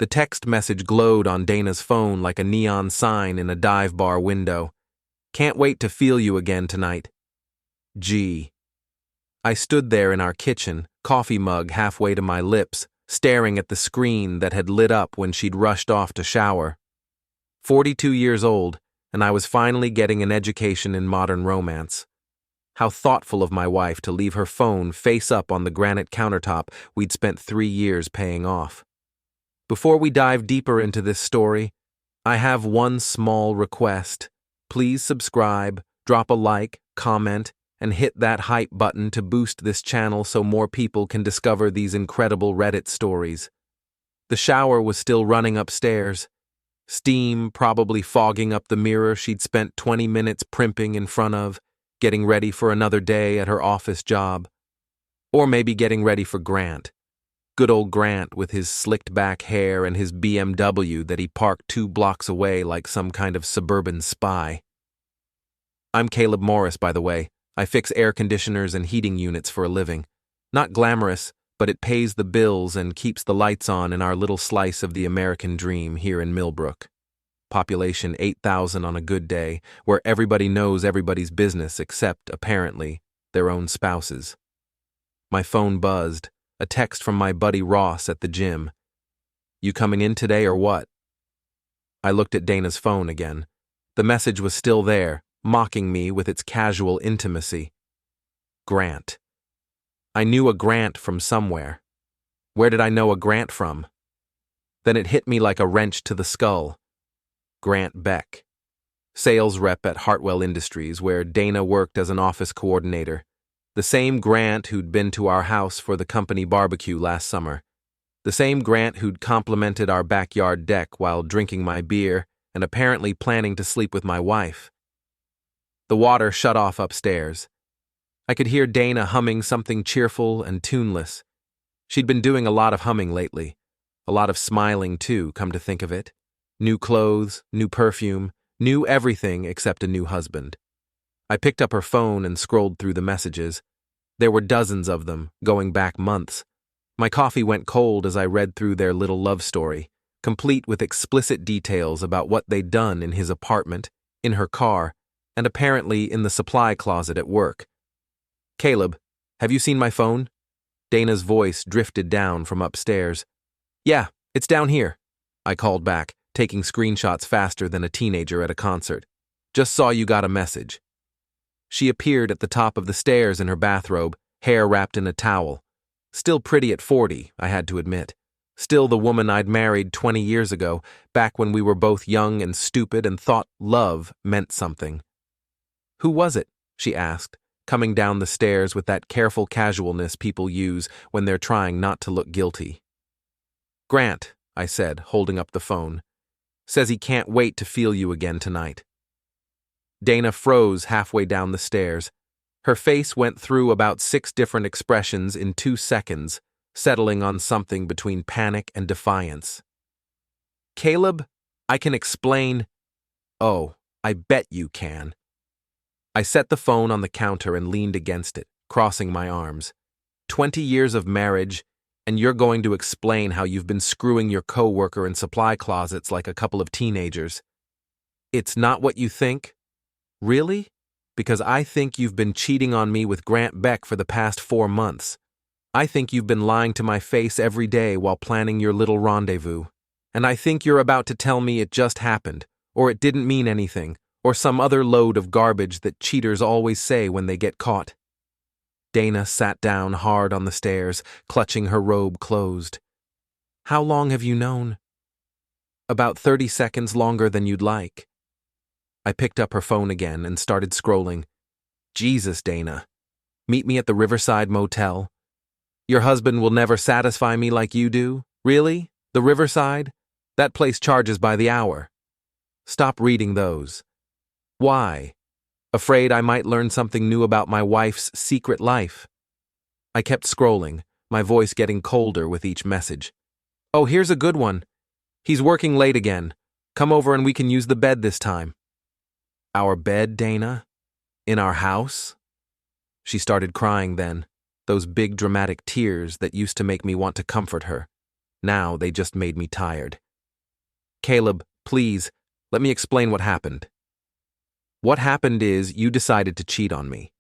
The text message glowed on Dana's phone like a neon sign in a dive bar window. Can't wait to feel you again tonight. G. I stood there in our kitchen, coffee mug halfway to my lips, staring at the screen that had lit up when she'd rushed off to shower. 42 years old, and I was finally getting an education in modern romance. How thoughtful of my wife to leave her phone face up on the granite countertop we'd spent 3 years paying off. Before we dive deeper into this story, I have one small request. Please subscribe, drop a like, comment, and hit that hype button to boost this channel so more people can discover these incredible Reddit stories. The shower was still running upstairs, steam probably fogging up the mirror she'd spent 20 minutes primping in front of, getting ready for another day at her office job. Or maybe getting ready for Grant. Good old Grant with his slicked back hair and his BMW that he parked 2 blocks away like some kind of suburban spy. I'm Caleb Morris, by the way. I fix air conditioners and heating units for a living. Not glamorous, but it pays the bills and keeps the lights on in our little slice of the American dream here in Millbrook. Population 8,000 on a good day, where everybody knows everybody's business except, apparently, their own spouses. My phone buzzed. A text from my buddy Ross at the gym. You coming in today or what? I looked at Dana's phone again. The message was still there, mocking me with its casual intimacy. Grant. I knew a Grant from somewhere. Where did I know a Grant from? Then it hit me like a wrench to the skull. Grant Beck. Sales rep at Hartwell Industries, where Dana worked as an office coordinator. The same Grant who'd been to our house for the company barbecue last summer. The same Grant who'd complimented our backyard deck while drinking my beer and apparently planning to sleep with my wife. The water shut off upstairs. I could hear Dana humming something cheerful and tuneless. She'd been doing a lot of humming lately. A lot of smiling, too, come to think of it. New clothes, new perfume, new everything except a new husband. I picked up her phone and scrolled through the messages. There were dozens of them, going back months. My coffee went cold as I read through their little love story, complete with explicit details about what they'd done in his apartment, in her car, and apparently in the supply closet at work. Caleb, have you seen my phone? Dana's voice drifted down from upstairs. Yeah, it's down here, I called back, taking screenshots faster than a teenager at a concert. Just saw you got a message. She appeared at the top of the stairs in her bathrobe, hair wrapped in a towel. Still pretty at 40, I had to admit. Still the woman I'd married 20 years ago, back when we were both young and stupid and thought love meant something. Who was it? She asked, coming down the stairs with that careful casualness people use when they're trying not to look guilty. Grant, I said, holding up the phone. Says he can't wait to feel you again tonight. Dana froze halfway down the stairs. Her face went through about 6 different expressions in 2 seconds, settling on something between panic and defiance. Caleb, I can explain. Oh, I bet you can. I set the phone on the counter and leaned against it, crossing my arms. 20 years of marriage, and you're going to explain how you've been screwing your coworker in supply closets like a couple of teenagers. It's not what you think? Really? Because I think you've been cheating on me with Grant Beck for the past 4 months. I think you've been lying to my face every day while planning your little rendezvous. And I think you're about to tell me it just happened, or it didn't mean anything, or some other load of garbage that cheaters always say when they get caught. Dana sat down hard on the stairs, clutching her robe closed. How long have you known? About 30 seconds longer than you'd like. I picked up her phone again and started scrolling. Jesus, Dana. Meet me at the Riverside Motel. Your husband will never satisfy me like you do? Really? The Riverside? That place charges by the hour. Stop reading those. Why? Afraid I might learn something new about my wife's secret life. I kept scrolling, my voice getting colder with each message. Oh, here's a good one. He's working late again. Come over and we can use the bed this time. Our bed, Dana? In our house? She started crying then, those big dramatic tears that used to make me want to comfort her. Now they just made me tired. Caleb, please, let me explain what happened. What happened is you decided to cheat on me.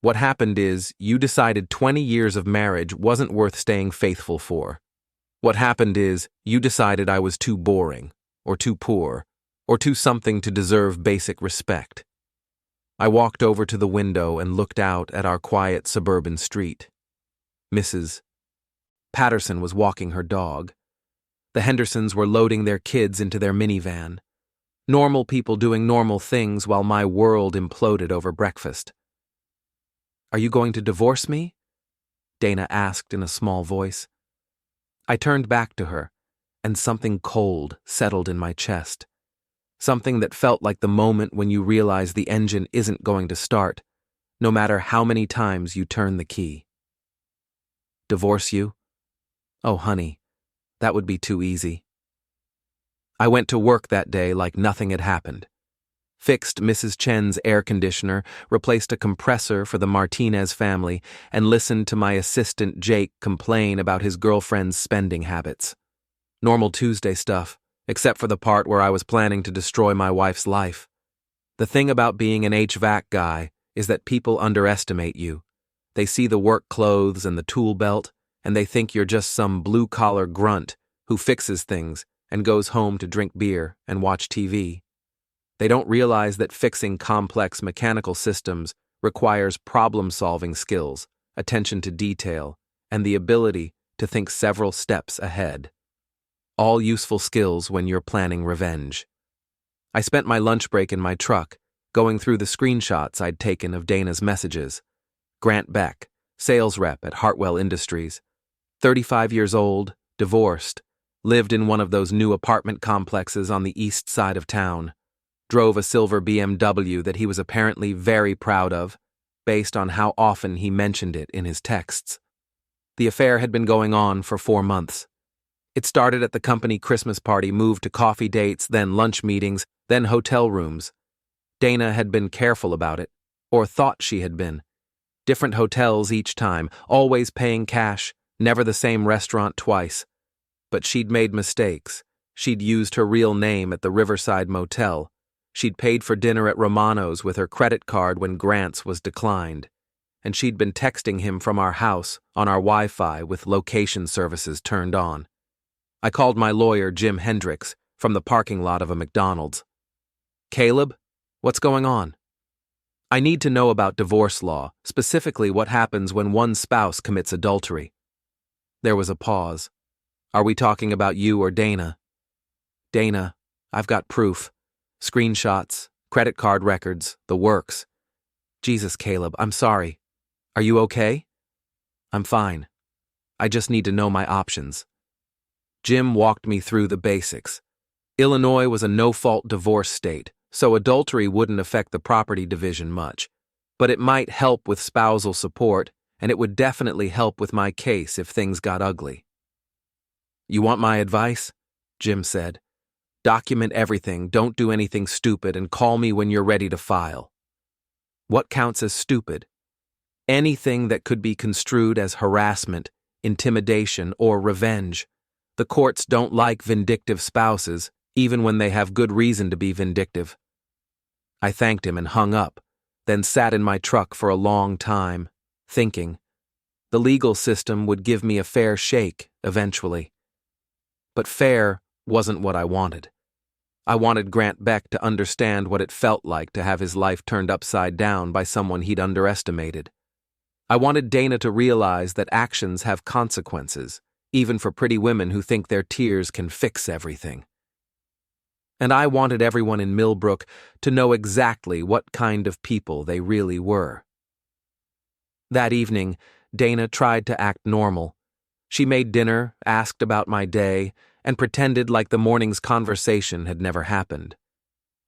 What happened is you decided 20 years of marriage wasn't worth staying faithful for. What happened is you decided I was too boring, or too poor, or too something to deserve basic respect. I walked over to the window and looked out at our quiet suburban street. Mrs. Patterson was walking her dog. The Hendersons were loading their kids into their minivan. Normal people doing normal things while my world imploded over breakfast. "Are you going to divorce me?" Dana asked in a small voice. I turned back to her, and something cold settled in my chest. Something that felt like the moment when you realize the engine isn't going to start, no matter how many times you turn the key. Divorce you? Oh, honey, that would be too easy. I went to work that day like nothing had happened. Fixed Mrs. Chen's air conditioner, replaced a compressor for the Martinez family, and listened to my assistant Jake complain about his girlfriend's spending habits. Normal Tuesday stuff, except for the part where I was planning to destroy my wife's life. The thing about being an HVAC guy is that people underestimate you. They see the work clothes and the tool belt, and they think you're just some blue-collar grunt who fixes things and goes home to drink beer and watch TV. They don't realize that fixing complex mechanical systems requires problem-solving skills, attention to detail, and the ability to think several steps ahead. All useful skills when you're planning revenge. I spent my lunch break in my truck, going through the screenshots I'd taken of Dana's messages. Grant Beck, sales rep at Hartwell Industries, 35 years old, divorced, lived in one of those new apartment complexes on the east side of town, drove a silver BMW that he was apparently very proud of, based on how often he mentioned it in his texts. The affair had been going on for 4 months. It started at the company Christmas party, moved to coffee dates, then lunch meetings, then hotel rooms. Dana had been careful about it, or thought she had been. Different hotels each time, always paying cash, never the same restaurant twice. But she'd made mistakes. She'd used her real name at the Riverside Motel. She'd paid for dinner at Romano's with her credit card when Grant's was declined. And she'd been texting him from our house on our Wi-Fi with location services turned on. I called my lawyer, Jim Hendricks, from the parking lot of a McDonald's. "Caleb, what's going on?" "I need to know about divorce law, specifically what happens when one spouse commits adultery." There was a pause. "Are we talking about you or Dana?" "Dana, I've got proof. Screenshots, credit card records, the works." "Jesus, Caleb, I'm sorry. Are you okay?" "I'm fine. I just need to know my options." Jim walked me through the basics. Illinois was a no-fault divorce state, so adultery wouldn't affect the property division much. But it might help with spousal support, and it would definitely help with my case if things got ugly. "You want my advice?" Jim said. "Document everything, don't do anything stupid, and call me when you're ready to file." What counts as stupid? Anything that could be construed as harassment, intimidation, or revenge. The courts don't like vindictive spouses, even when they have good reason to be vindictive. I thanked him and hung up, then sat in my truck for a long time, thinking. The legal system would give me a fair shake, eventually. But fair wasn't what I wanted. I wanted Grant Beck to understand what it felt like to have his life turned upside down by someone he'd underestimated. I wanted Dana to realize that actions have consequences, even for pretty women who think their tears can fix everything. And I wanted everyone in Millbrook to know exactly what kind of people they really were. That evening, Dana tried to act normal. She made dinner, asked about my day, and pretended like the morning's conversation had never happened.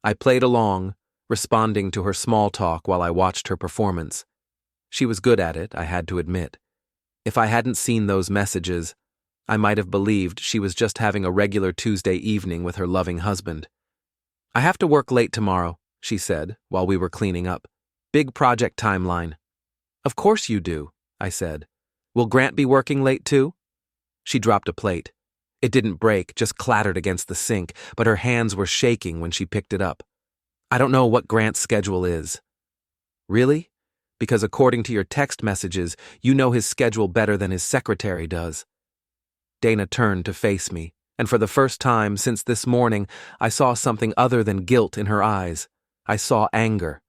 I played along, responding to her small talk while I watched her performance. She was good at it, I had to admit. If I hadn't seen those messages, I might have believed she was just having a regular Tuesday evening with her loving husband. "I have to work late tomorrow," she said while we were cleaning up. "Big project timeline." "Of course you do," I said. "Will Grant be working late too?" She dropped a plate. It didn't break, just clattered against the sink, but her hands were shaking when she picked it up. I don't know what Grant's schedule is. Really? Because according to your text messages, you know his schedule better than his secretary does. Dana turned to face me, and for the first time since this morning, I saw something other than guilt in her eyes. I saw anger.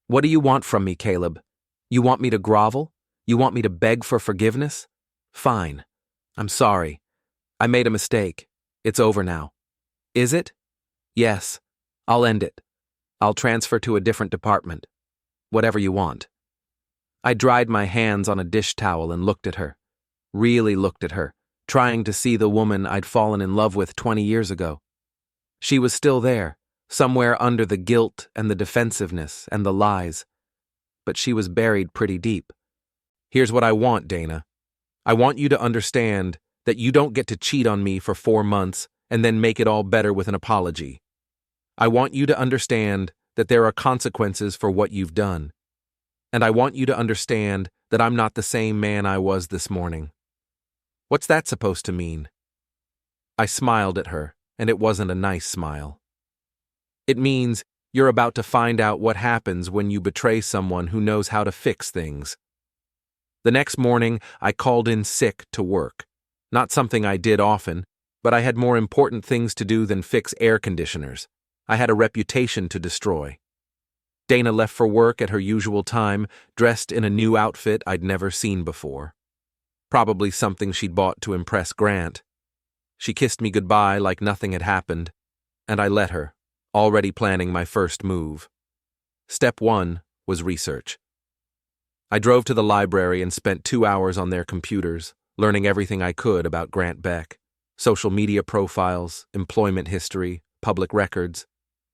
What do you want from me, Caleb? You want me to grovel? You want me to beg for forgiveness? Fine. I'm sorry. I made a mistake. It's over now. Is it? Yes. I'll end it. I'll transfer to a different department. Whatever you want. I dried my hands on a dish towel and looked at her. Really looked at her, trying to see the woman I'd fallen in love with 20 years ago. She was still there, somewhere under the guilt and the defensiveness and the lies. But she was buried pretty deep. Here's what I want, Dana. I want you to understand that you don't get to cheat on me for 4 months and then make it all better with an apology. I want you to understand that there are consequences for what you've done. And I want you to understand that I'm not the same man I was this morning. What's that supposed to mean? I smiled at her, and it wasn't a nice smile. It means you're about to find out what happens when you betray someone who knows how to fix things. The next morning, I called in sick to work. Not something I did often, but I had more important things to do than fix air conditioners. I had a reputation to destroy. Dana left for work at her usual time, dressed in a new outfit I'd never seen before. Probably something she'd bought to impress Grant. She kissed me goodbye like nothing had happened, and I let her, already planning my first move. Step 1 was research. I drove to the library and spent 2 hours on their computers, learning everything I could about Grant Beck, social media profiles, employment history, public records.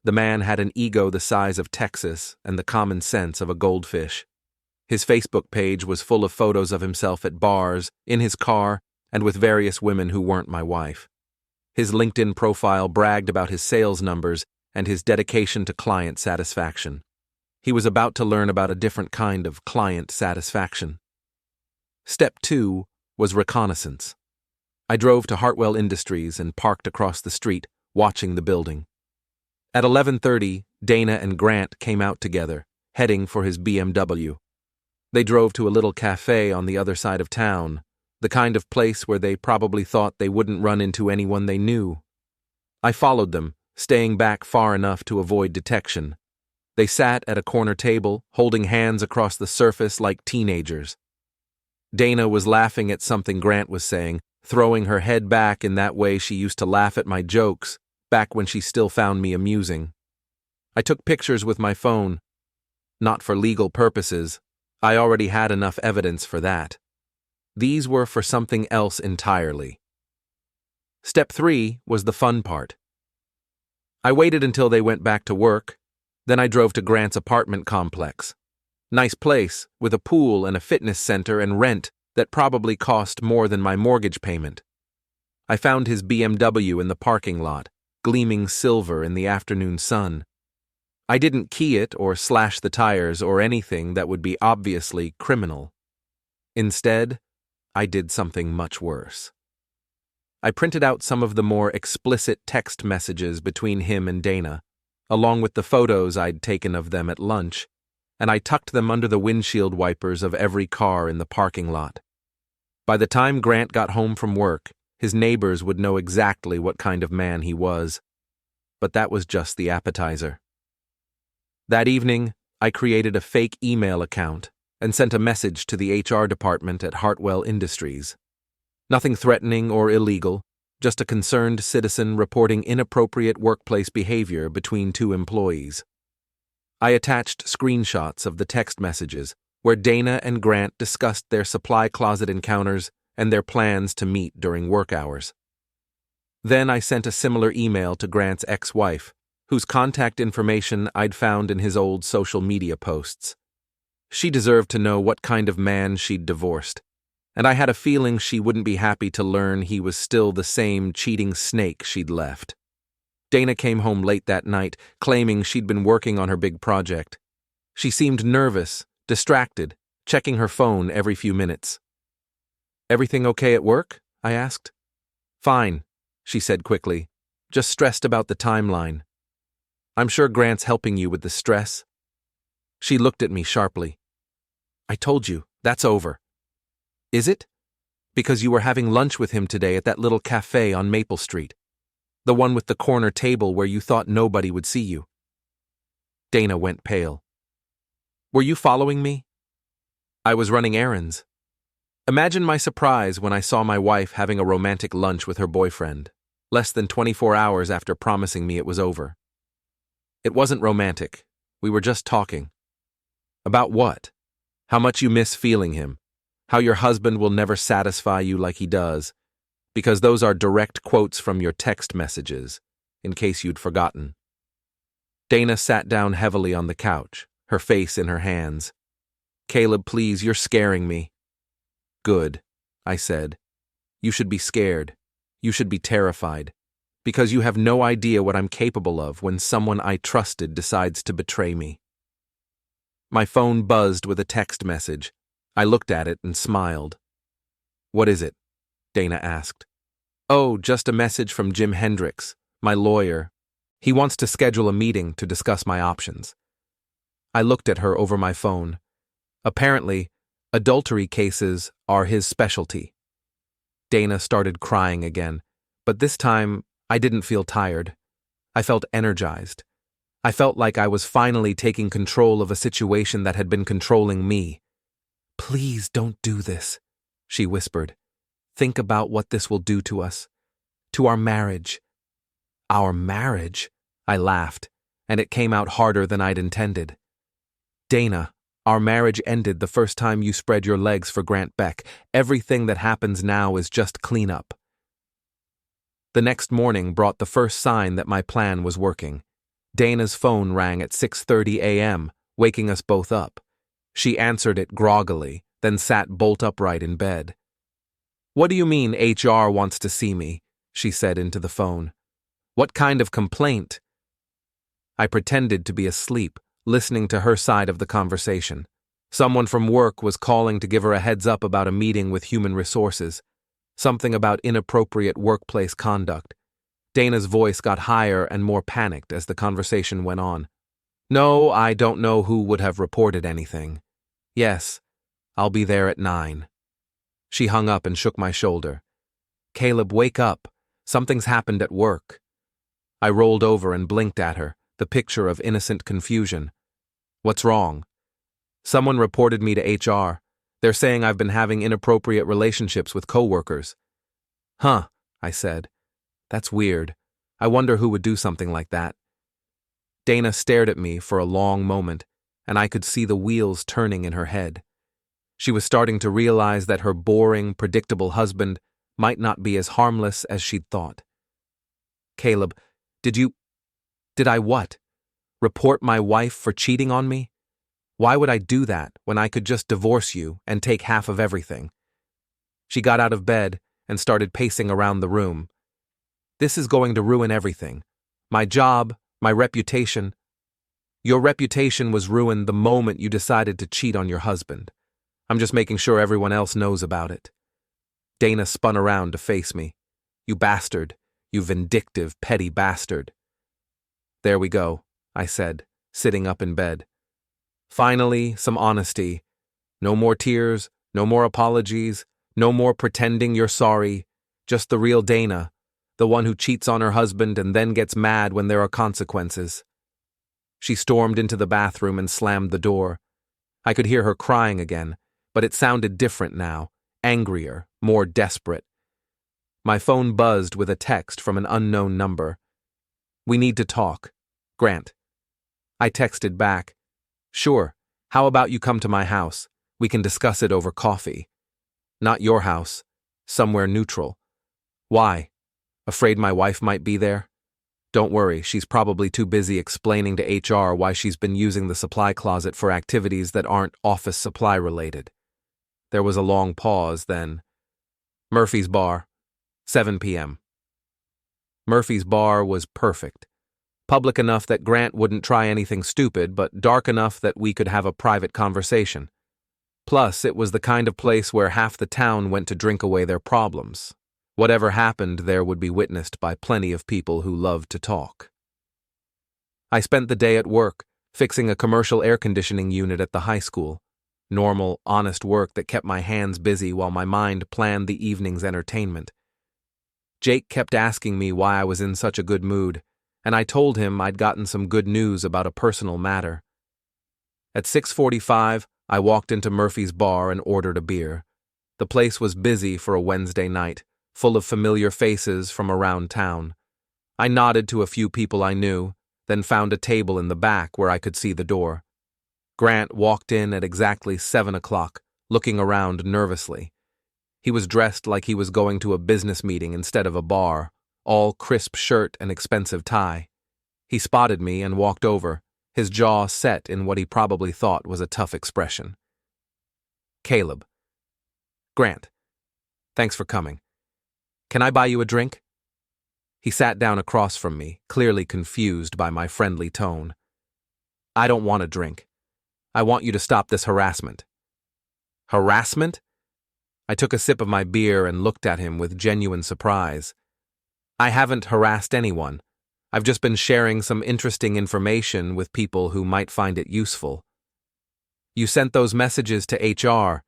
The man had an ego the size of Texas and the common sense of a goldfish. His Facebook page was full of photos of himself at bars, in his car, and with various women who weren't my wife. His LinkedIn profile bragged about his sales numbers and his dedication to client satisfaction. He was about to learn about a different kind of client satisfaction. Step 2 was reconnaissance. I drove to Hartwell Industries and parked across the street, watching the building. At 11:30, Dana and Grant came out together, heading for his BMW. They drove to a little cafe on the other side of town, the kind of place where they probably thought they wouldn't run into anyone they knew. I followed them, staying back far enough to avoid detection. They sat at a corner table, holding hands across the surface like teenagers. Dana was laughing at something Grant was saying, throwing her head back in that way she used to laugh at my jokes, back when she still found me amusing. I took pictures with my phone. Not for legal purposes. I already had enough evidence for that. These were for something else entirely. Step 3 was the fun part. I waited until they went back to work. Then I drove to Grant's apartment complex. Nice place, with a pool and a fitness center and rent that probably cost more than my mortgage payment. I found his BMW in the parking lot, gleaming silver in the afternoon sun. I didn't key it or slash the tires or anything that would be obviously criminal. Instead, I did something much worse. I printed out some of the more explicit text messages between him and Dana, along with the photos I'd taken of them at lunch, and I tucked them under the windshield wipers of every car in the parking lot. By the time Grant got home from work, his neighbors would know exactly what kind of man he was. But that was just the appetizer. That evening, I created a fake email account and sent a message to the HR department at Hartwell Industries. Nothing threatening or illegal, just a concerned citizen reporting inappropriate workplace behavior between 2 employees. I attached screenshots of the text messages where Dana and Grant discussed their supply closet encounters and their plans to meet during work hours. Then I sent a similar email to Grant's ex-wife, whose contact information I'd found in his old social media posts. She deserved to know what kind of man she'd divorced, and I had a feeling she wouldn't be happy to learn he was still the same cheating snake she'd left. Dana came home late that night, claiming she'd been working on her big project. She seemed nervous, distracted, checking her phone every few minutes. "Everything okay at work?" I asked. Fine, she said quickly. Just stressed about the timeline. I'm sure Grant's helping you with the stress. She looked at me sharply. I told you, that's over. Is it? Because you were having lunch with him today at that little cafe on Maple Street. The one with the corner table where you thought nobody would see you. Dana went pale. Were you following me? I was running errands. Imagine my surprise when I saw my wife having a romantic lunch with her boyfriend, less than 24 hours after promising me it was over. It wasn't romantic. We were just talking. About what? How much you miss feeling him. How your husband will never satisfy you like he does. Because those are direct quotes from your text messages, in case you'd forgotten. Dana sat down heavily on the couch, her face in her hands. Caleb, please, you're scaring me. Good, I said. You should be scared. You should be terrified. Because you have no idea what I'm capable of when someone I trusted decides to betray me. My phone buzzed with a text message. I looked at it and smiled. What is it? Dana asked. Oh, just a message from Jim Hendricks, my lawyer. He wants to schedule a meeting to discuss my options. I looked at her over my phone. Apparently, adultery cases are his specialty. Dana started crying again, but this time I didn't feel tired. I felt energized. I felt like I was finally taking control of a situation that had been controlling me. Please don't do this, she whispered. Think about what this will do to us, to our marriage. Our marriage? I laughed, and it came out harder than I'd intended. Dana, our marriage ended the first time you spread your legs for Grant Beck. Everything that happens now is just cleanup. The next morning brought the first sign that my plan was working. Dana's phone rang at 6:30 a.m., waking us both up. She answered it groggily, then sat bolt upright in bed. What do you mean HR wants to see me? She said into the phone. What kind of complaint? I pretended to be asleep, listening to her side of the conversation. Someone from work was calling to give her a heads up about a meeting with human resources. Something about inappropriate workplace conduct. Dana's voice got higher and more panicked as the conversation went on. No, I don't know who would have reported anything. Yes, I'll be there at 9. She hung up and shook my shoulder. Caleb, wake up. Something's happened at work. I rolled over and blinked at her, the picture of innocent confusion. What's wrong? Someone reported me to HR. They're saying I've been having inappropriate relationships with coworkers. Huh, I said. That's weird. I wonder who would do something like that. Dana stared at me for a long moment, and I could see the wheels turning in her head. She was starting to realize that her boring, predictable husband might not be as harmless as she'd thought. Caleb, did I what? Report my wife for cheating on me? Why would I do that when I could just divorce you and take half of everything? She got out of bed and started pacing around the room. This is going to ruin everything. My job, my reputation. Your reputation was ruined the moment you decided to cheat on your husband. I'm just making sure everyone else knows about it. Dana spun around to face me. You bastard. You vindictive, petty bastard. There we go, I said, sitting up in bed. Finally, some honesty. No more tears, no more apologies, no more pretending you're sorry. Just the real Dana, the one who cheats on her husband and then gets mad when there are consequences. She stormed into the bathroom and slammed the door. I could hear her crying again, but it sounded different now, angrier, more desperate. My phone buzzed with a text from an unknown number. We need to talk. Grant. I texted back. Sure, how about you come to my house? We can discuss it over coffee. Not your house. Somewhere neutral. Why? Afraid my wife might be there? Don't worry, she's probably too busy explaining to HR why she's been using the supply closet for activities that aren't office supply related. There was a long pause, then. Murphy's Bar, 7 p.m. Murphy's Bar was perfect. Public enough that Grant wouldn't try anything stupid, but dark enough that we could have a private conversation. Plus, it was the kind of place where half the town went to drink away their problems. Whatever happened there would be witnessed by plenty of people who loved to talk. I spent the day at work, fixing a commercial air conditioning unit at the high school. Normal, honest work that kept my hands busy while my mind planned the evening's entertainment. Jake kept asking me why I was in such a good mood, and I told him I'd gotten some good news about a personal matter. At 6:45, I walked into Murphy's bar and ordered a beer. The place was busy for a Wednesday night, full of familiar faces from around town. I nodded to a few people I knew, then found a table in the back where I could see the door. Grant walked in at exactly 7 o'clock, looking around nervously. He was dressed like he was going to a business meeting instead of a bar, all crisp shirt and expensive tie. He spotted me and walked over, his jaw set in what he probably thought was a tough expression. Caleb. Grant. Thanks for coming. Can I buy you a drink? He sat down across from me, clearly confused by my friendly tone. I don't want a drink. I want you to stop this harassment. Harassment? I took a sip of my beer and looked at him with genuine surprise. I haven't harassed anyone. I've just been sharing some interesting information with people who might find it useful. You sent those messages to HR.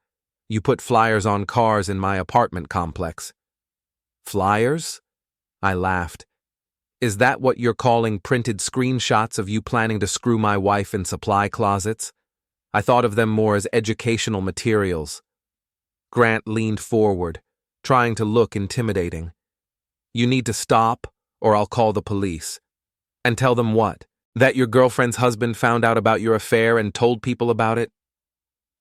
You put flyers on cars in my apartment complex. Flyers? I laughed. Is that what you're calling printed screenshots of you planning to screw my wife in supply closets? I thought of them more as educational materials. Grant leaned forward, trying to look intimidating. You need to stop, or I'll call the police. And tell them what? That your girlfriend's husband found out about your affair and told people about it?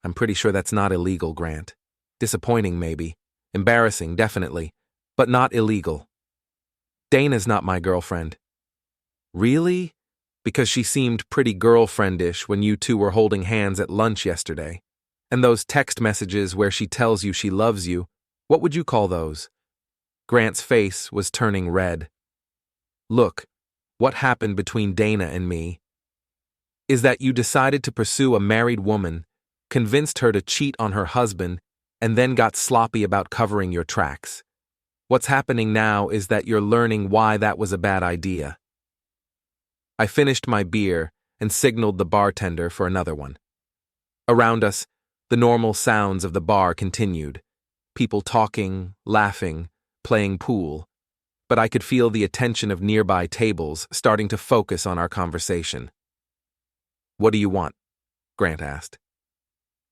I'm pretty sure that's not illegal, Grant. Disappointing, maybe. Embarrassing, definitely. But not illegal. Dana's not my girlfriend. Really? Because she seemed pretty girlfriendish when you two were holding hands at lunch yesterday. And those text messages where she tells you she loves you, what would you call those? Grant's face was turning red. Look, what happened between Dana and me is that you decided to pursue a married woman, convinced her to cheat on her husband, and then got sloppy about covering your tracks. What's happening now is that you're learning why that was a bad idea. I finished my beer and signaled the bartender for another one. Around us, the normal sounds of the bar continued. People talking, laughing, playing pool. But I could feel the attention of nearby tables starting to focus on our conversation. What do you want? Grant asked.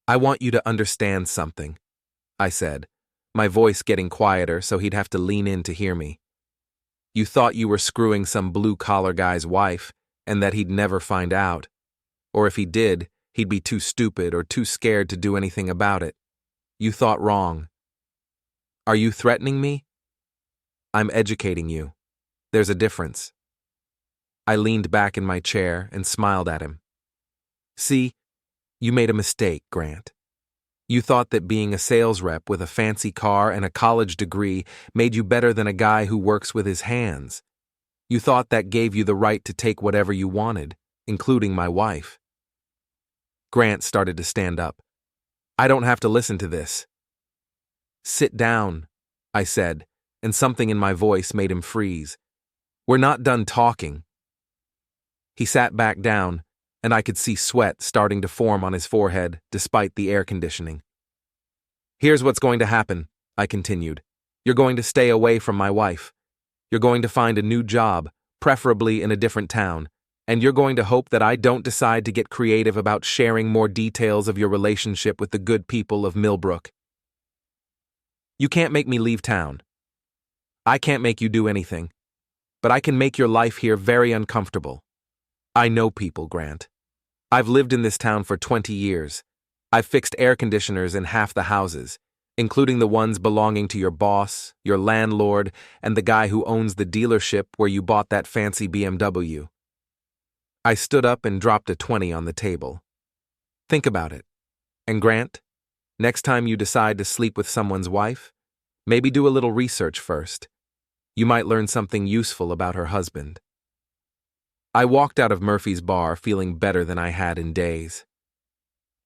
I want you to understand something, I said, my voice getting quieter so he'd have to lean in to hear me. You thought you were screwing some blue-collar guy's wife and that he'd never find out. Or if he did, he'd be too stupid or too scared to do anything about it. You thought wrong. Are you threatening me? I'm educating you. There's a difference. I leaned back in my chair and smiled at him. See, you made a mistake, Grant. You thought that being a sales rep with a fancy car and a college degree made you better than a guy who works with his hands. You thought that gave you the right to take whatever you wanted, including my wife. Grant started to stand up. I don't have to listen to this. Sit down, I said, and something in my voice made him freeze. We're not done talking. He sat back down, and I could see sweat starting to form on his forehead despite the air conditioning. Here's what's going to happen, I continued. You're going to stay away from my wife. You're going to find a new job, preferably in a different town, and you're going to hope that I don't decide to get creative about sharing more details of your relationship with the good people of Millbrook. You can't make me leave town. I can't make you do anything, but I can make your life here very uncomfortable. I know people, Grant. I've lived in this town for 20 years. I've fixed air conditioners in half the houses, including the ones belonging to your boss, your landlord, and the guy who owns the dealership where you bought that fancy BMW. I stood up and dropped a 20 on the table. Think about it. And Grant, next time you decide to sleep with someone's wife, maybe do a little research first. You might learn something useful about her husband. I walked out of Murphy's bar feeling better than I had in days.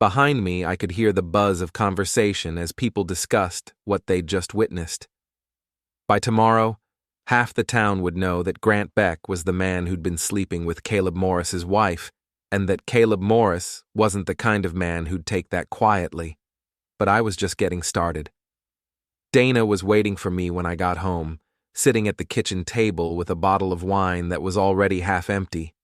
Behind me, I could hear the buzz of conversation as people discussed what they'd just witnessed. By tomorrow, half the town would know that Grant Beck was the man who'd been sleeping with Caleb Morris's wife, and that Caleb Morris wasn't the kind of man who'd take that quietly. But I was just getting started. Dana was waiting for me when I got home, sitting at the kitchen table with a bottle of wine that was already half empty.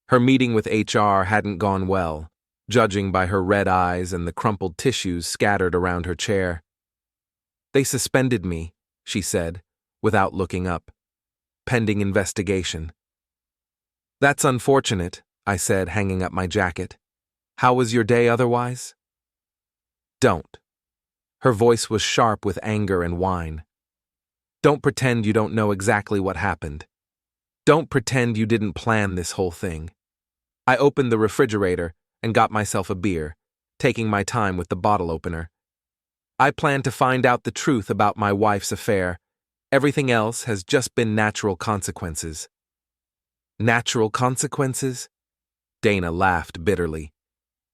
Her meeting with HR hadn't gone well, judging by her red eyes and the crumpled tissues scattered around her chair. "They suspended me," she said, without looking up. "Pending investigation." "That's unfortunate," I said, hanging up my jacket. "How was your day otherwise?" "Don't." Her voice was sharp with anger and whine. "Don't pretend you don't know exactly what happened. Don't pretend you didn't plan this whole thing." I opened the refrigerator and got myself a beer, taking my time with the bottle opener. "I plan to find out the truth about my wife's affair. Everything else has just been natural consequences." "Natural consequences?" Dana laughed bitterly.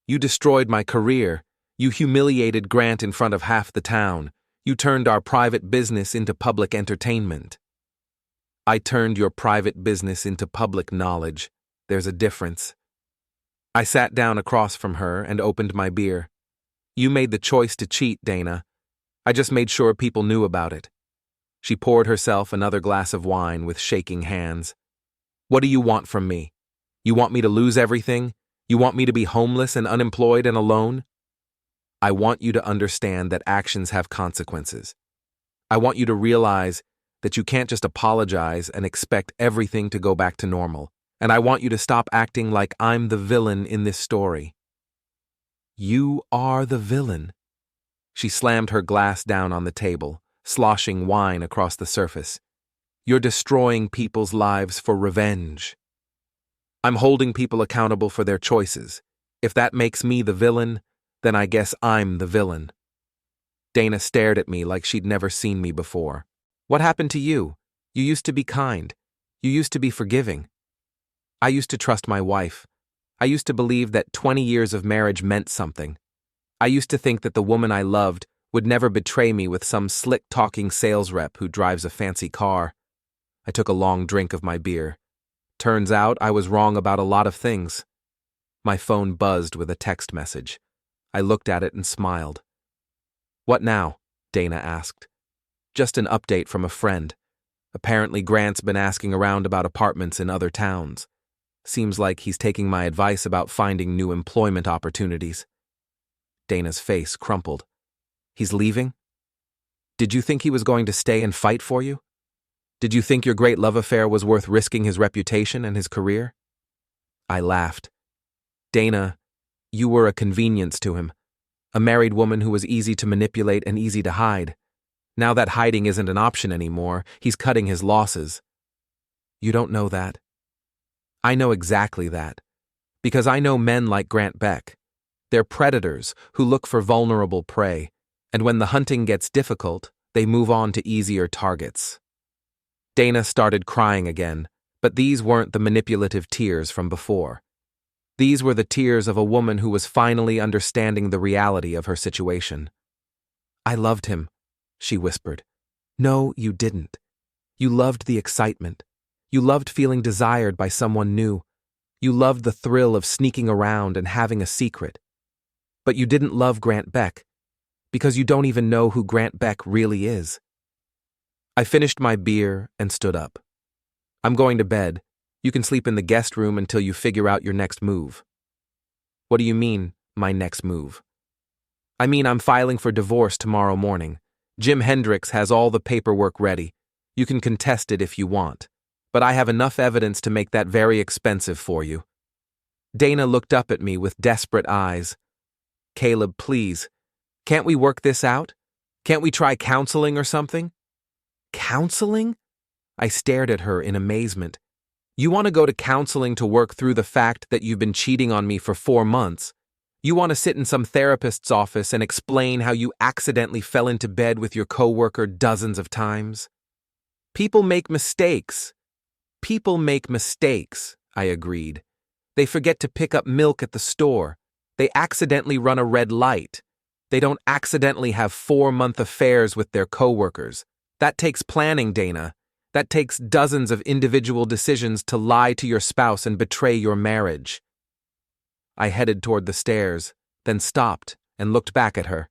"You destroyed my career. You humiliated Grant in front of half the town. You turned our private business into public entertainment." "I turned your private business into public knowledge. There's a difference." I sat down across from her and opened my beer. "You made the choice to cheat, Dana. I just made sure people knew about it." She poured herself another glass of wine with shaking hands. "What do you want from me? You want me to lose everything? You want me to be homeless and unemployed and alone?" "I want you to understand that actions have consequences. I want you to realize that you can't just apologize and expect everything to go back to normal. And I want you to stop acting like I'm the villain in this story." "You are the villain." She slammed her glass down on the table, sloshing wine across the surface. "You're destroying people's lives for revenge. I'm holding people accountable for their choices. If that makes me the villain, then I guess I'm the villain." Dana stared at me like she'd never seen me before. "What happened to you? You used to be kind. You used to be forgiving." "I used to trust my wife. I used to believe that 20 years of marriage meant something. I used to think that the woman I loved would never betray me with some slick-talking sales rep who drives a fancy car." I took a long drink of my beer. Turns out I was wrong about a lot of things. My phone buzzed with a text message. I looked at it and smiled. "What now?" Dana asked. "Just an update from a friend. Apparently Grant's been asking around about apartments in other towns. Seems like he's taking my advice about finding new employment opportunities." Dana's face crumpled. "He's leaving? Did you think he was going to stay and fight for you? Did you think your great love affair was worth risking his reputation and his career?" I laughed. "Dana, you were a convenience to him. A married woman who was easy to manipulate and easy to hide. Now that hiding isn't an option anymore, he's cutting his losses." "You don't know that." "I know exactly that. Because I know men like Grant Beck. They're predators who look for vulnerable prey, and when the hunting gets difficult, they move on to easier targets." Dana started crying again, but these weren't the manipulative tears from before. These were the tears of a woman who was finally understanding the reality of her situation. "I loved him," she whispered. "No, you didn't. You loved the excitement. You loved feeling desired by someone new. You loved the thrill of sneaking around and having a secret. But you didn't love Grant Beck, because you don't even know who Grant Beck really is." I finished my beer and stood up. "I'm going to bed. You can sleep in the guest room until you figure out your next move." "What do you mean, my next move?" "I mean I'm filing for divorce tomorrow morning. Jim Hendricks has all the paperwork ready. You can contest it if you want. But I have enough evidence to make that very expensive for you." Dana looked up at me with desperate eyes. "Caleb, please. Can't we work this out? Can't we try counseling or something?" "Counseling?" I stared at her in amazement. "You want to go to counseling to work through the fact that you've been cheating on me for 4 months? You want to sit in some therapist's office and explain how you accidentally fell into bed with your coworker dozens of times?" "People make mistakes." "People make mistakes," I agreed. "They forget to pick up milk at the store. They accidentally run a red light. They don't accidentally have 4-month affairs with their coworkers. That takes planning, Dana. That takes dozens of individual decisions to lie to your spouse and betray your marriage. I headed toward the stairs, then stopped and looked back at her.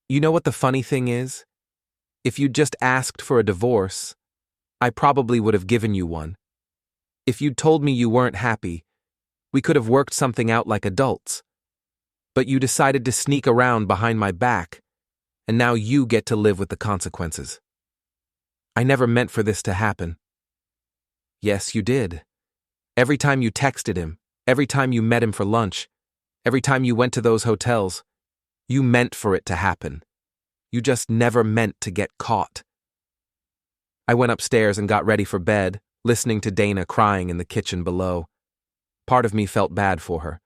You know what the funny thing is? If you'd just asked for a divorce, I probably would have given you one. If you'd told me you weren't happy, we could have worked something out like adults. But you decided to sneak around behind my back, and now you get to live with the consequences. I never meant for this to happen. Yes, you did. Every time you texted him, every time you met him for lunch, every time you went to those hotels, you meant for it to happen. You just never meant to get caught. I went upstairs and got ready for bed, listening to Dana crying in the kitchen below. Part of me felt bad for her,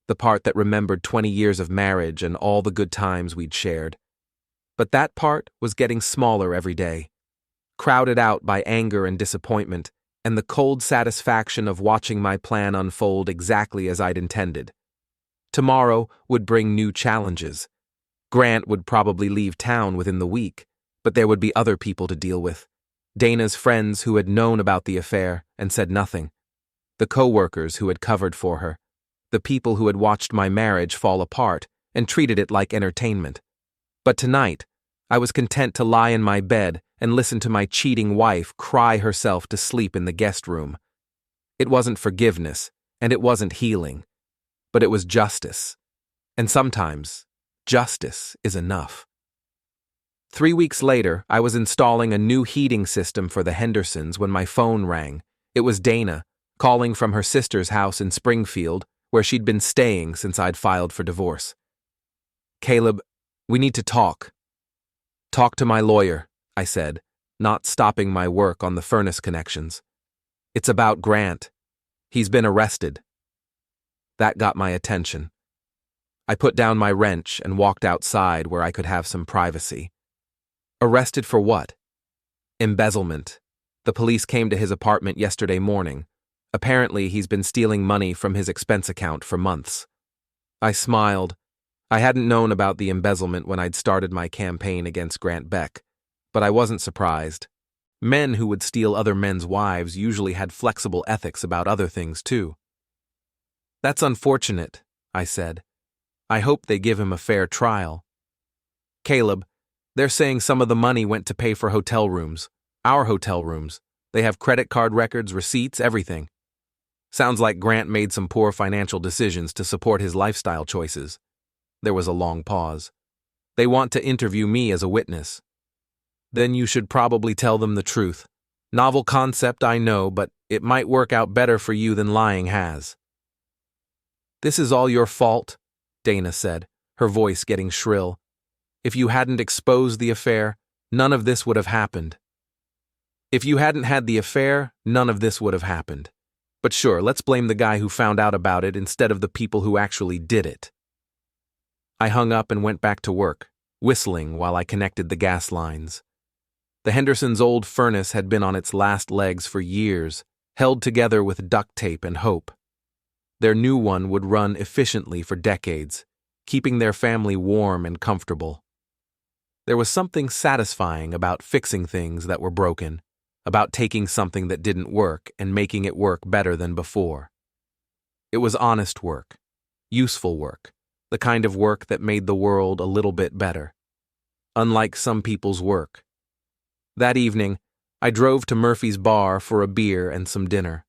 the part that remembered 20 years of marriage and all the good times we'd shared. But that part was getting smaller every day, crowded out by anger and disappointment, and the cold satisfaction of watching my plan unfold exactly as I'd intended. Tomorrow would bring new challenges. Grant would probably leave town within the week, but there would be other people to deal with. Dana's friends who had known about the affair and said nothing. The coworkers who had covered for her. The people who had watched my marriage fall apart and treated it like entertainment. But tonight, I was content to lie in my bed and listen to my cheating wife cry herself to sleep in the guest room. It wasn't forgiveness, and it wasn't healing, but it was justice. And sometimes, justice is enough. 3 weeks later, I was installing a new heating system for the Hendersons when my phone rang. It was Dana, calling from her sister's house in Springfield, where she'd been staying since I'd filed for divorce. Caleb, we need to talk. Talk to my lawyer, I said, not stopping my work on the furnace connections. It's about Grant. He's been arrested. That got my attention. I put down my wrench and walked outside where I could have some privacy. Arrested for what? Embezzlement. The police came to his apartment yesterday morning. Apparently, he's been stealing money from his expense account for months. I smiled. I hadn't known about the embezzlement when I'd started my campaign against Grant Beck, but I wasn't surprised. Men who would steal other men's wives usually had flexible ethics about other things, too. That's unfortunate, I said. I hope they give him a fair trial. Caleb, they're saying some of the money went to pay for hotel rooms. Our hotel rooms. They have credit card records, receipts, everything. Sounds like Grant made some poor financial decisions to support his lifestyle choices. There was a long pause. They want to interview me as a witness. Then you should probably tell them the truth. Novel concept, I know, but it might work out better for you than lying has. This is all your fault, Dana said, her voice getting shrill. If you hadn't exposed the affair, none of this would have happened. If you hadn't had the affair, none of this would have happened. But sure, let's blame the guy who found out about it instead of the people who actually did it. I hung up and went back to work, whistling while I connected the gas lines. The Hendersons' old furnace had been on its last legs for years, held together with duct tape and hope. Their new one would run efficiently for decades, keeping their family warm and comfortable. There was something satisfying about fixing things that were broken, about taking something that didn't work and making it work better than before. It was honest work, useful work, the kind of work that made the world a little bit better. Unlike some people's work. That evening, I drove to Murphy's Bar for a beer and some dinner.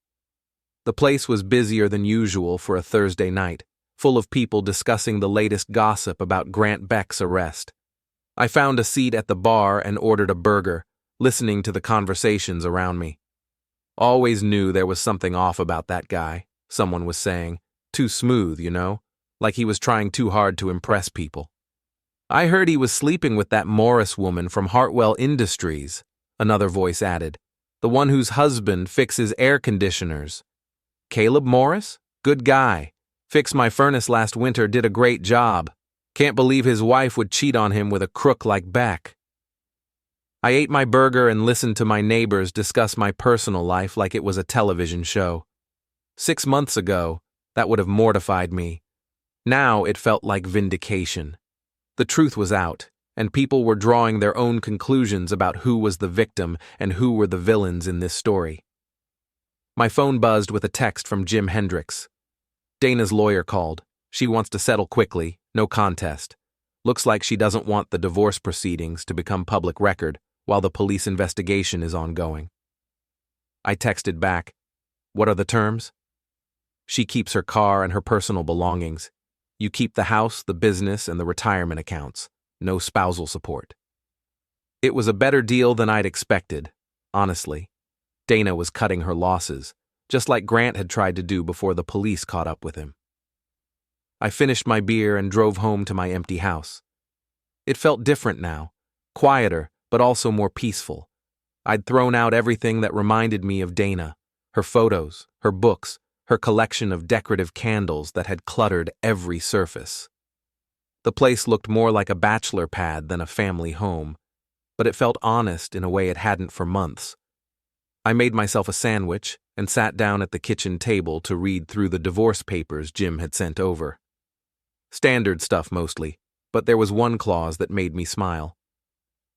The place was busier than usual for a Thursday night, full of people discussing the latest gossip about Grant Beck's arrest. I found a seat at the bar and ordered a burger, listening to the conversations around me. Always knew there was something off about that guy, someone was saying. Too smooth, you know, like he was trying too hard to impress people. I heard he was sleeping with that Morris woman from Hartwell Industries, another voice added, the one whose husband fixes air conditioners. Caleb Morris? Good guy. Fixed my furnace last winter, did a great job. Can't believe his wife would cheat on him with a crook like Beck. I ate my burger and listened to my neighbors discuss my personal life like it was a television show. 6 months ago, that would have mortified me. Now it felt like vindication. The truth was out, and people were drawing their own conclusions about who was the victim and who were the villains in this story. My phone buzzed with a text from Jim Hendricks. Dana's lawyer called. She wants to settle quickly, no contest. Looks like she doesn't want the divorce proceedings to become public record while the police investigation is ongoing. I texted back, "What are the terms?" "She keeps her car and her personal belongings. You keep the house, the business, and the retirement accounts. No spousal support." It was a better deal than I'd expected, honestly. Dana was cutting her losses, just like Grant had tried to do before the police caught up with him. I finished my beer and drove home to my empty house. It felt different now, quieter, but also more peaceful. I'd thrown out everything that reminded me of Dana, her photos, her books, her collection of decorative candles that had cluttered every surface. The place looked more like a bachelor pad than a family home, but it felt honest in a way it hadn't for months. I made myself a sandwich and sat down at the kitchen table to read through the divorce papers Jim had sent over. Standard stuff mostly, but there was one clause that made me smile.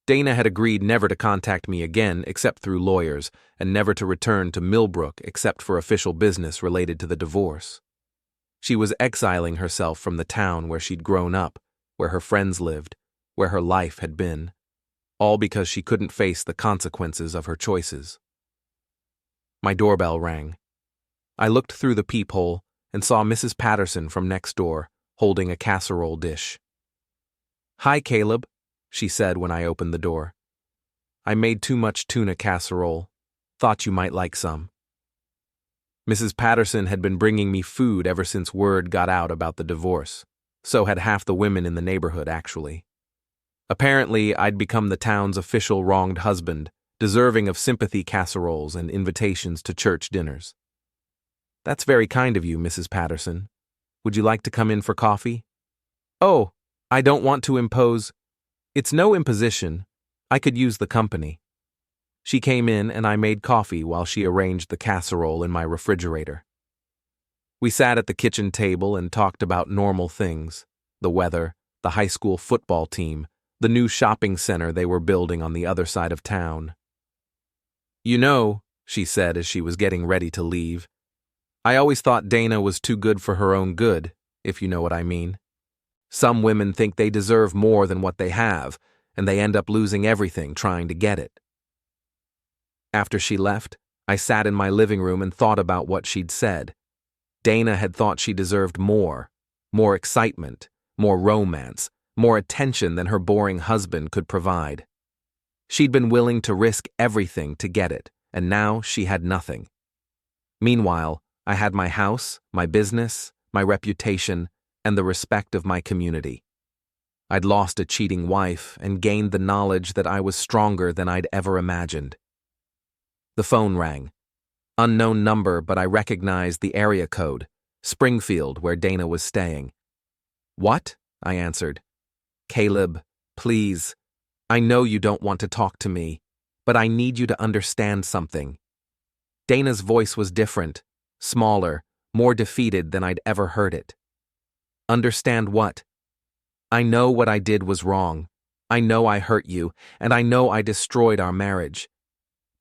Dana had agreed never to contact me again except through lawyers, and never to return to Millbrook except for official business related to the divorce. She was exiling herself from the town where she'd grown up, where her friends lived, where her life had been, all because she couldn't face the consequences of her choices. My doorbell rang. I looked through the peephole and saw Mrs. Patterson from next door, holding a casserole dish. "Hi, Caleb," she said when I opened the door. "I made too much tuna casserole. Thought you might like some." Mrs. Patterson had been bringing me food ever since word got out about the divorce. So had half the women in the neighborhood, actually. Apparently, I'd become the town's official wronged husband, deserving of sympathy casseroles and invitations to church dinners. "That's very kind of you, Mrs. Patterson. Would you like to come in for coffee?" "Oh, I don't want to impose." "It's no imposition. I could use the company." She came in and I made coffee while she arranged the casserole in my refrigerator. We sat at the kitchen table and talked about normal things: the weather, the high school football team, the new shopping center they were building on the other side of town. "You know," she said as she was getting ready to leave, "I always thought Dana was too good for her own good, if you know what I mean. Some women think they deserve more than what they have, and they end up losing everything trying to get it." After she left, I sat in my living room and thought about what she'd said. Dana had thought she deserved more excitement, more romance, more attention than her boring husband could provide. She'd been willing to risk everything to get it, and now she had nothing. Meanwhile, I had my house, my business, my reputation, and the respect of my community. I'd lost a cheating wife and gained the knowledge that I was stronger than I'd ever imagined. The phone rang. Unknown number, but I recognized the area code, Springfield, where Dana was staying. "What?" I answered. "Caleb, please. I know you don't want to talk to me, but I need you to understand something." Dana's voice was different, smaller, more defeated than I'd ever heard it. "Understand what?" "I know what I did was wrong. I know I hurt you, and I know I destroyed our marriage.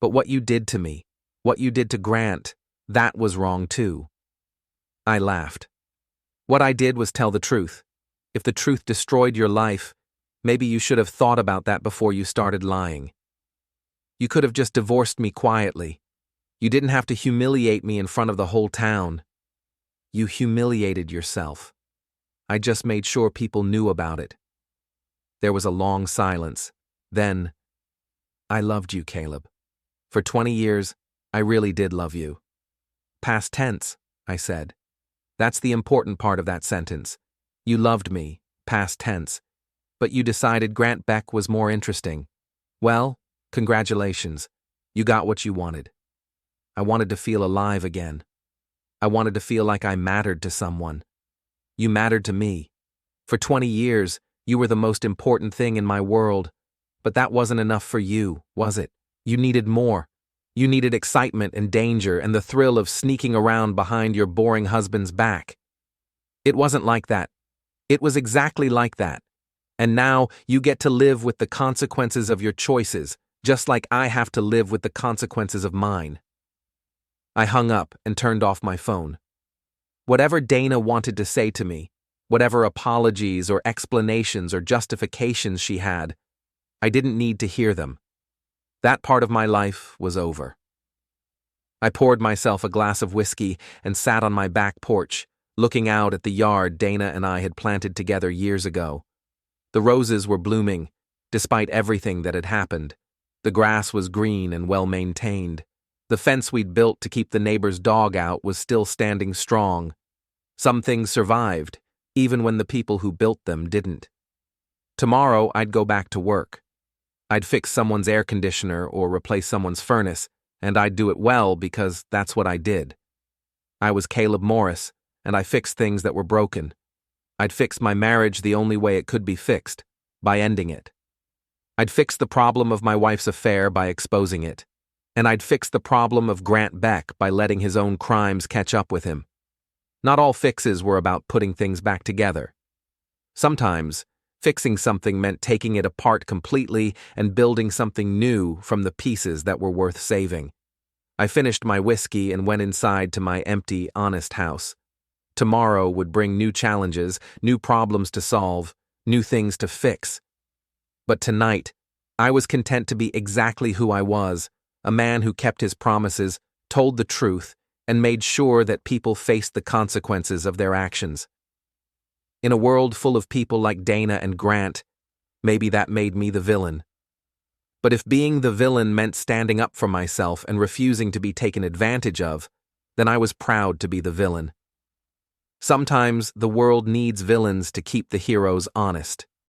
But what you did to me, what you did to Grant, that was wrong too." I laughed. "What I did was tell the truth. If the truth destroyed your life, maybe you should have thought about that before you started lying. You could have just divorced me quietly. You didn't have to humiliate me in front of the whole town. You humiliated yourself. I just made sure people knew about it." There was a long silence. Then, "I loved you, Caleb. For 20 years, I really did love you." "Past tense," I said. "That's the important part of that sentence. You loved me, past tense. But you decided Grant Beck was more interesting. Well, congratulations. You got what you wanted. I wanted to feel alive again. I wanted to feel like I mattered to someone. You mattered to me. For 20 years, you were the most important thing in my world. But that wasn't enough for you, was it? You needed more. You needed excitement and danger and the thrill of sneaking around behind your boring husband's back. It wasn't like that. It was exactly like that. And now you get to live with the consequences of your choices, just like I have to live with the consequences of mine. I hung up and turned off my phone. Whatever Dana wanted to say to me, whatever apologies or explanations or justifications she had, I didn't need to hear them. That part of my life was over. I poured myself a glass of whiskey and sat on my back porch, looking out at the yard Dana and I had planted together years ago. The roses were blooming, despite everything that had happened. The grass was green and well-maintained. The fence we'd built to keep the neighbor's dog out was still standing strong. Some things survived, even when the people who built them didn't. Tomorrow I'd go back to work. I'd fix someone's air conditioner or replace someone's furnace, and I'd do it well because that's what I did. I was Caleb Morris, and I fixed things that were broken. I'd fix my marriage the only way it could be fixed, by ending it. I'd fix the problem of my wife's affair by exposing it. And I'd fix the problem of Grant Beck by letting his own crimes catch up with him. Not all fixes were about putting things back together. Sometimes, fixing something meant taking it apart completely and building something new from the pieces that were worth saving. I finished my whiskey and went inside to my empty, honest house. Tomorrow would bring new challenges, new problems to solve, new things to fix. But tonight, I was content to be exactly who I was, a man who kept his promises, told the truth, and made sure that people faced the consequences of their actions. In a world full of people like Dana and Grant, maybe that made me the villain. But if being the villain meant standing up for myself and refusing to be taken advantage of, then I was proud to be the villain. Sometimes the world needs villains to keep the heroes honest.